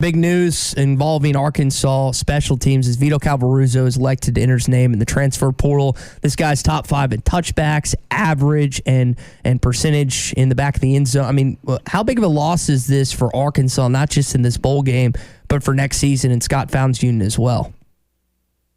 Big news involving Arkansas special teams is Vito Calvaruso is elected to enter his name in the transfer portal. This guy's top 5 in touchbacks, average, and percentage in the back of the end zone. I mean, how big of a loss is this for Arkansas, not just in this bowl game, but for next season and Scott Fountain's unit as well?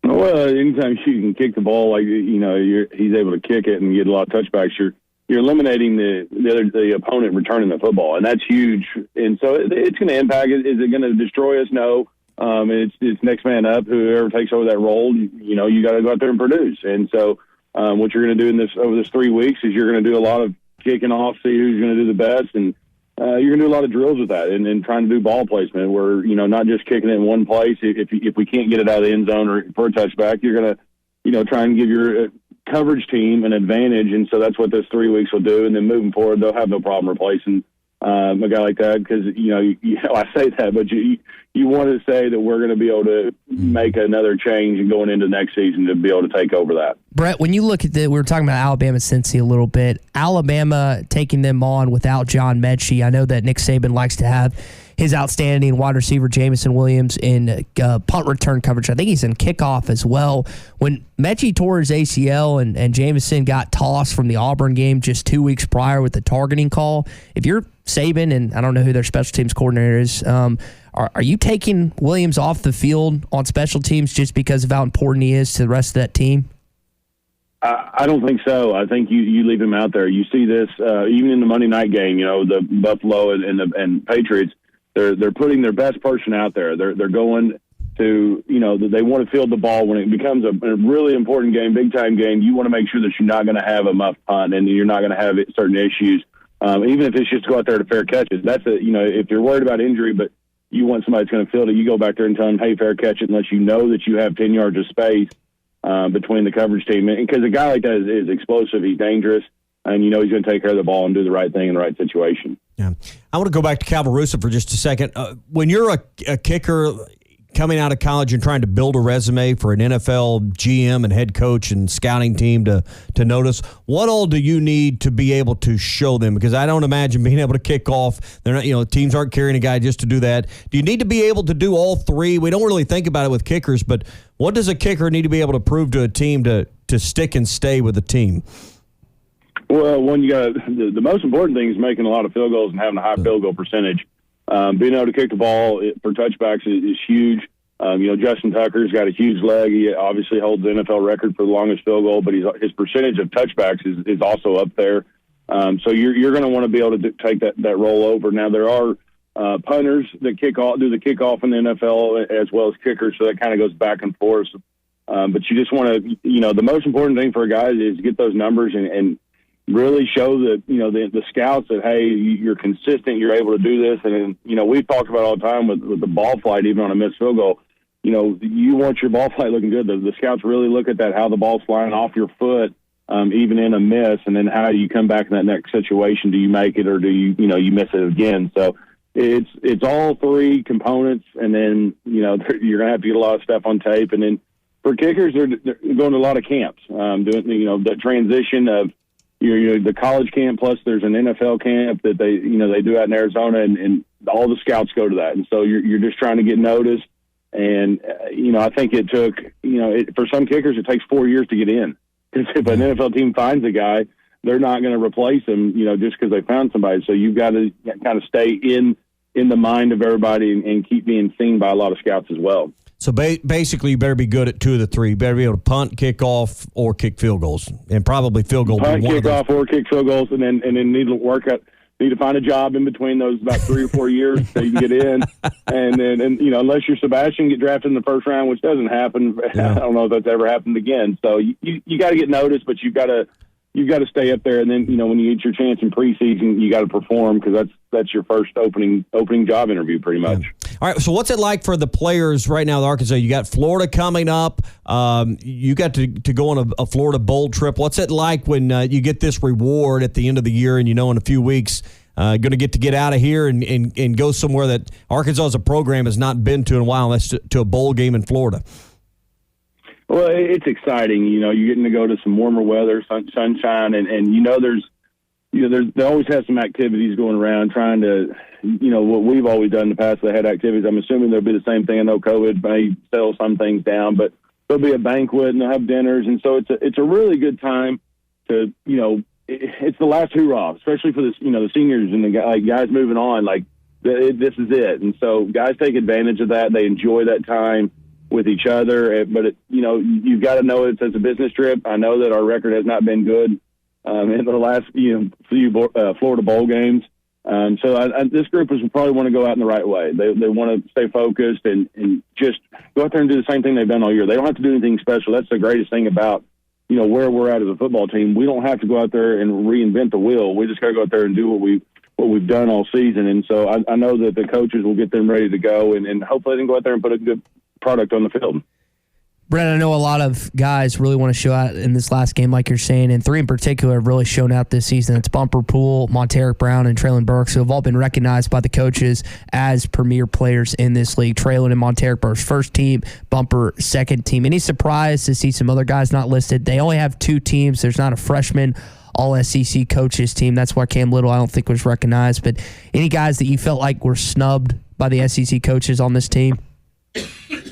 Well, anytime you can kick the ball, like he's able to kick it and get a lot of touchbacks, you're eliminating the opponent returning the football, and that's huge. And so it's going to impact it. Is it going to destroy us? No. It's next man up. Whoever takes over that role, you got to go out there and produce. And so what you're going to do over this 3 weeks is you're going to do a lot of kicking off, see who's going to do the best, and you're going to do a lot of drills with that and trying to do ball placement where, not just kicking it in one place. If we can't get it out of the end zone or for a touchback, you're going to, try and give your coverage team an advantage. And so that's what this 3 weeks will do. And then moving forward, they'll have no problem replacing a guy like that because, I say that, but you want to say that we're going to be able to make another change and going into next season to be able to take over that. Brett, when you look at we were talking about Alabama Cincy a little bit. Alabama taking them on without John Mechie. I know that Nick Saban likes to have his outstanding wide receiver Jamison Williams in punt return coverage. I think he's in kickoff as well. When Mechie tore his ACL and Jamison got tossed from the Auburn game just 2 weeks prior with the targeting call, if you're Saban, and I don't know who their special teams coordinator is, are you taking Williams off the field on special teams just because of how important he is to the rest of that team? I don't think so. I think you leave him out there. You see this even in the Monday night game. The Buffalo and Patriots. They're putting their best person out there. They're going to they want to field the ball when it becomes a really important game, big time game. You want to make sure that you're not going to have a muff punt and you're not going to have certain issues. Even if it's just go out there to fair catches. That's if you're worried about injury, but you want somebody that's going to field it, you go back there and tell them, hey, fair catch it, unless you know that you have 10 yards of space between the coverage team. And because a guy like that is explosive, he's dangerous, and he's going to take care of the ball and do the right thing in the right situation. Yeah, I want to go back to Calvaruso for just a second. When you're a kicker coming out of college and trying to build a resume for an NFL GM and head coach and scouting team to notice, what all do you need to be able to show them? Because I don't imagine being able to kick off. They're not, teams aren't carrying a guy just to do that. Do you need to be able to do all three? We don't really think about it with kickers, but what does a kicker need to be able to prove to a team to stick and stay with the team? Well, the most important thing is making a lot of field goals and having a high field goal percentage. Being able to kick the ball for touchbacks is huge. Justin Tucker's got a huge leg. He obviously holds the NFL record for the longest field goal, but his percentage of touchbacks is also up there. So you're going to want to be able to take that role over. Now, there are punters that do the kickoff in the NFL as well as kickers, so that kind of goes back and forth. But you just want to, the most important thing for a guy is get those numbers and really show that, the scouts that, hey, you're consistent, you're able to do this. And, we've talked about all the time with the ball flight, even on a missed field goal, you want your ball flight looking good. The scouts really look at that, how the ball's flying off your foot, even in a miss, and then how do you come back in that next situation? Do you make it or do you miss it again? So it's all three components, and then, you're going to have to get a lot of stuff on tape. And then for kickers, they're going to a lot of camps, doing, the transition of, the college camp, plus there's an NFL camp that they do out in Arizona, and all the scouts go to that. And so you're just trying to get noticed. And, I think it took, for some kickers, it takes 4 years to get in. Because if an NFL team finds a guy, they're not going to replace him, just because they found somebody. So you've got to kind of stay in the mind of everybody and keep being seen by a lot of scouts as well. So basically, you better be good at two of the three. You better be able to punt, kick off, or kick field goals, and probably field goal. Punt, kick off, or kick field goals, and then need to find a job in between those about 3 or 4 years so you can get in. And then unless you're Sebastian, get drafted in the first round, which doesn't happen. Yeah. I don't know if that's ever happened again. So you got to get noticed, but you've got to stay up there. And then when you get your chance in preseason, you got to perform because that's your first opening job interview, pretty much. Yeah. All right, so what's it like for the players right now in Arkansas? You got Florida coming up. You got to go on a Florida bowl trip. What's it like when you get this reward at the end of the year and in a few weeks going to get out of here and go somewhere that Arkansas as a program has not been to in a while? That's to a bowl game in Florida. Well, it's exciting. You're getting to go to some warmer weather, sunshine, and there's they always have some activities going around trying to, what we've always done in the past. They had activities. I'm assuming there'll be the same thing. I know COVID may settle some things down, but there'll be a banquet and they'll have dinners. And so it's a really good time to, it's the last hurrah, especially for this, the seniors and the guys moving on. Like, this is it. And so guys take advantage of that. They enjoy that time with each other. But, you've got to know it's a business trip. I know that our record has not been good in the last few Florida Bowl games. So this group will probably want to go out in the right way. They want to stay focused and just go out there and do the same thing they've done all year. They don't have to do anything special. That's the greatest thing about, where we're at as a football team. We don't have to go out there and reinvent the wheel. We just got to go out there and do what we've done all season. And so I know that the coaches will get them ready to go and hopefully they can go out there and put a good product on the field. Brett, I know a lot of guys really want to show out in this last game, like you're saying, and three in particular have really shown out this season. It's Bumper Poole, Monteric Brown, and Traylon Burks, who have all been recognized by the coaches as premier players in this league. Traylon and Monteric Burks, first team, Bumper, second team. Any surprise to see some other guys not listed? They only have two teams. There's not a freshman all-SEC coaches team. That's why Cam Little, I don't think, was recognized. But any guys that you felt like were snubbed by the SEC coaches on this team?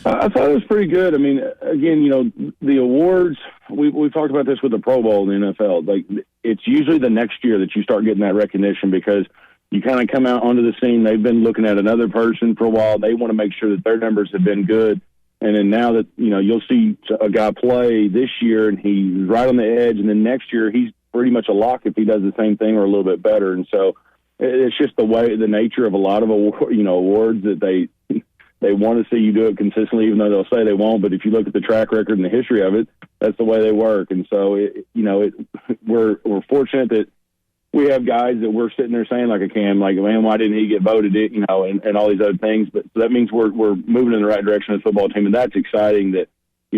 I thought it was pretty good. I mean, again, the awards, we've talked about this with the Pro Bowl in the NFL. Like, it's usually the next year that you start getting that recognition because you kind of come out onto the scene. They've been looking at another person for a while. They want to make sure that their numbers have been good. And then now that, you'll see a guy play this year and he's right on the edge, and then next year he's pretty much a lock if he does the same thing or a little bit better. And so it's just the nature of a lot of awards that they want to see you do it consistently, even though they'll say they won't. But if you look at the track record and the history of it, that's the way they work. And so, we're fortunate that we have guys that we're sitting there saying, like a Cam, like, man, why didn't he get voted? And all these other things. But so that means we're moving in the right direction as a football team, and that's exciting. That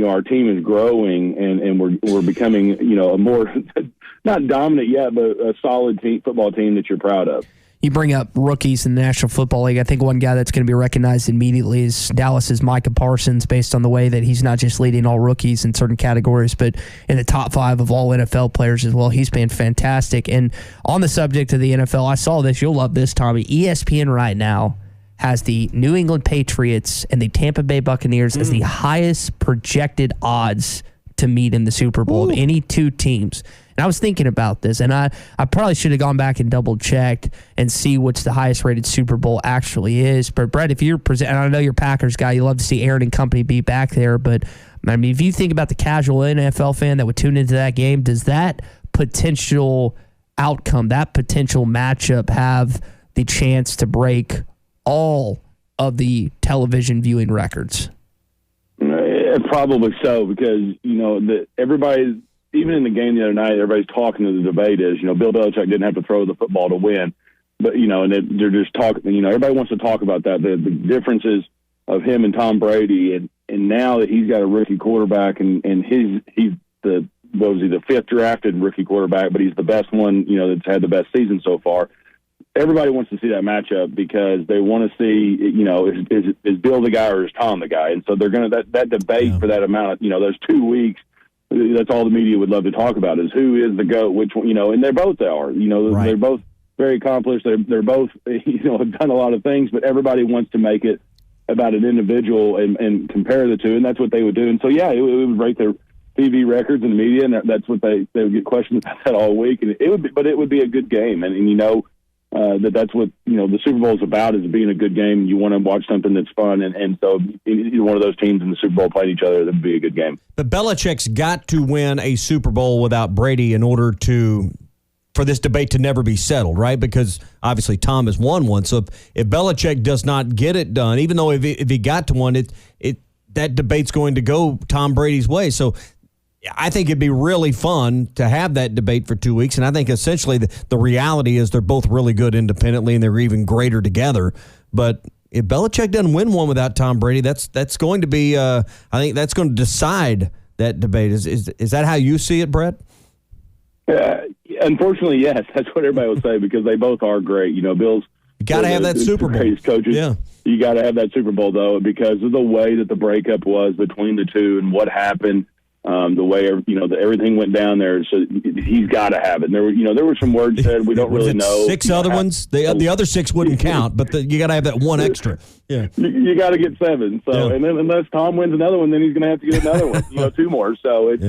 our team is growing and we're becoming a more not dominant yet, but a solid football team that you're proud of. You bring up rookies in the National Football League. I think one guy that's going to be recognized immediately is Dallas's Micah Parsons, based on the way that he's not just leading all rookies in certain categories, but in the top 5 of all NFL players as well. He's been fantastic. And on the subject of the NFL, I saw this. You'll love this, Tommy. ESPN right now has the New England Patriots and the Tampa Bay Buccaneers as the highest projected odds to meet in the Super Bowl of any two teams. And I was thinking about this, and I probably should have gone back and double-checked and see what's the highest-rated Super Bowl actually is. But, Brett, if you're and I know you're a Packers guy, you love to see Aaron and company be back there, but, I mean, if you think about the casual NFL fan that would tune into that game, does that potential outcome, that potential matchup have the chance to break all of the television viewing records? Probably so, because, everybody's, even in the game the other night, everybody's talking to the debate is, Bill Belichick didn't have to throw the football to win. But, and they're just talking, everybody wants to talk about that, the differences of him and Tom Brady. And now that he's got a rookie quarterback and he's the 5th drafted rookie quarterback, but he's the best one, that's had the best season so far. Everybody wants to see that matchup because they want to see, is Bill the guy or is Tom the guy? And so they're going to, that debate for that amount of, those 2 weeks, that's all the media would love to talk about is who is the GOAT, which one, and they both are, right. They're both very accomplished. They're both, have done a lot of things, but everybody wants to make it about an individual and compare the two. And that's what they would do. And so, yeah, it would break their TV records in the media. And that's what they would get questions about that all week. And it would be a good game. And that's what, the Super Bowl is about, is being a good game. You want to watch something that's fun. And so either one of those teams in the Super Bowl playing each other, that would be a good game. But Belichick's got to win a Super Bowl without Brady in order for this debate to never be settled, right? Because obviously Tom has won one. So if Belichick does not get it done, even though if he got to one, that debate's going to go Tom Brady's way. So I think it'd be really fun to have that debate for 2 weeks, and I think essentially the reality is they're both really good independently, and they're even greater together. But if Belichick doesn't win one without Tom Brady, that's going to be I think that's going to decide that debate. Is that how you see it, Brett? Unfortunately, yes. That's what everybody will say because they both are great. Bill's you got to have that Super Bowl. Coaches. Yeah. You got to have that Super Bowl though because of the way that the breakup was between the two and what happened. the way everything went down there. So he's got to have it. And there were some words said we don't really know. 6 other ones. The other 6 wouldn't count, but you got to have that one extra. Yeah, you got to get 7. So and then unless Tom wins another one, then he's going to have to get another one. 2 more. So it's.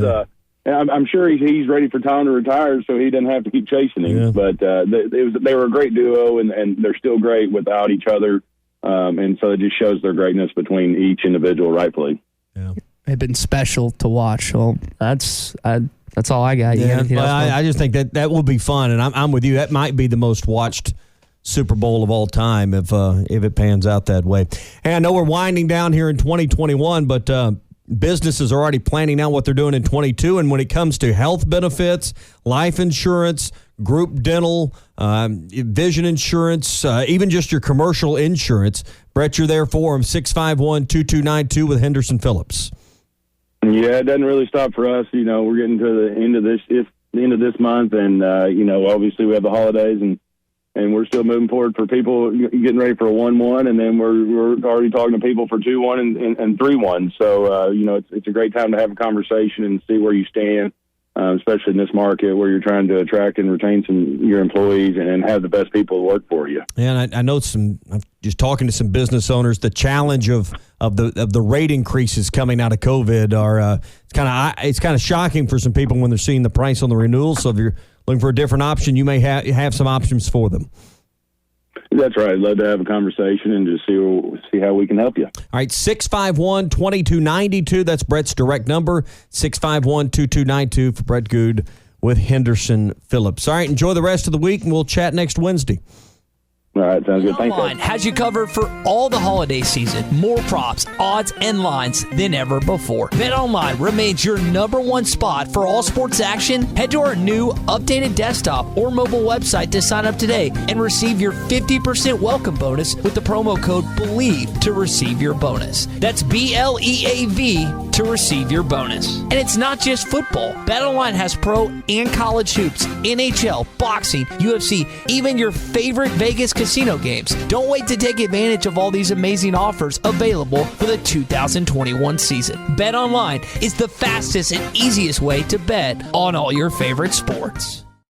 I'm sure he's ready for Tom to retire, so he doesn't have to keep chasing him. Yeah. But they were a great duo, and they're still great without each other. And so it just shows their greatness between each individual, rightfully. Yeah. They've been special to watch. Well, that's all I got. I just think that will be fun, and I'm with you. That might be the most watched Super Bowl of all time if it pans out that way. Hey, I know we're winding down here in 2021, but businesses are already planning out what they're doing in 22. And when it comes to health benefits, life insurance, group dental, vision insurance, even just your commercial insurance, Brett, you're there for them. 651-2292 with Henderson Phillips. Yeah, it doesn't really stop for us. We're getting to the end of this month, and obviously we have the holidays, and we're still moving forward for people getting ready for a 1-1, and then we're already talking to people for 2-1 and 3-1. So it's a great time to have a conversation and see where you stand, especially in this market where you're trying to attract and retain your employees and have the best people to work for you. And I know I'm just talking to some business owners. The challenge of the rate increases coming out of COVID are it's kind of shocking for some people when they're seeing the price on the renewal. So if you're looking for a different option, you may have some options for them. That's right. I'd love to have a conversation and just see how we can help you. All right, 651-2292. That's Brett's direct number, 651-2292 for Brett Goode with Henderson Phillips. All right, enjoy the rest of the week, and we'll chat next Wednesday. All right, sounds good. Thanks. BetOnline has you covered for all the holiday season. More props, odds, and lines than ever before. BetOnline remains your #1 spot for all sports action. Head to our new updated desktop or mobile website to sign up today and receive your 50% welcome bonus with the promo code BELIEVE to receive your bonus. That's BLEAV to receive your bonus. And it's not just football. BetOnline has pro and college hoops, NHL, boxing, UFC, even your favorite Vegas casino games. Don't wait to take advantage of all these amazing offers available for the 2021 season. BetOnline is the fastest and easiest way to bet on all your favorite sports.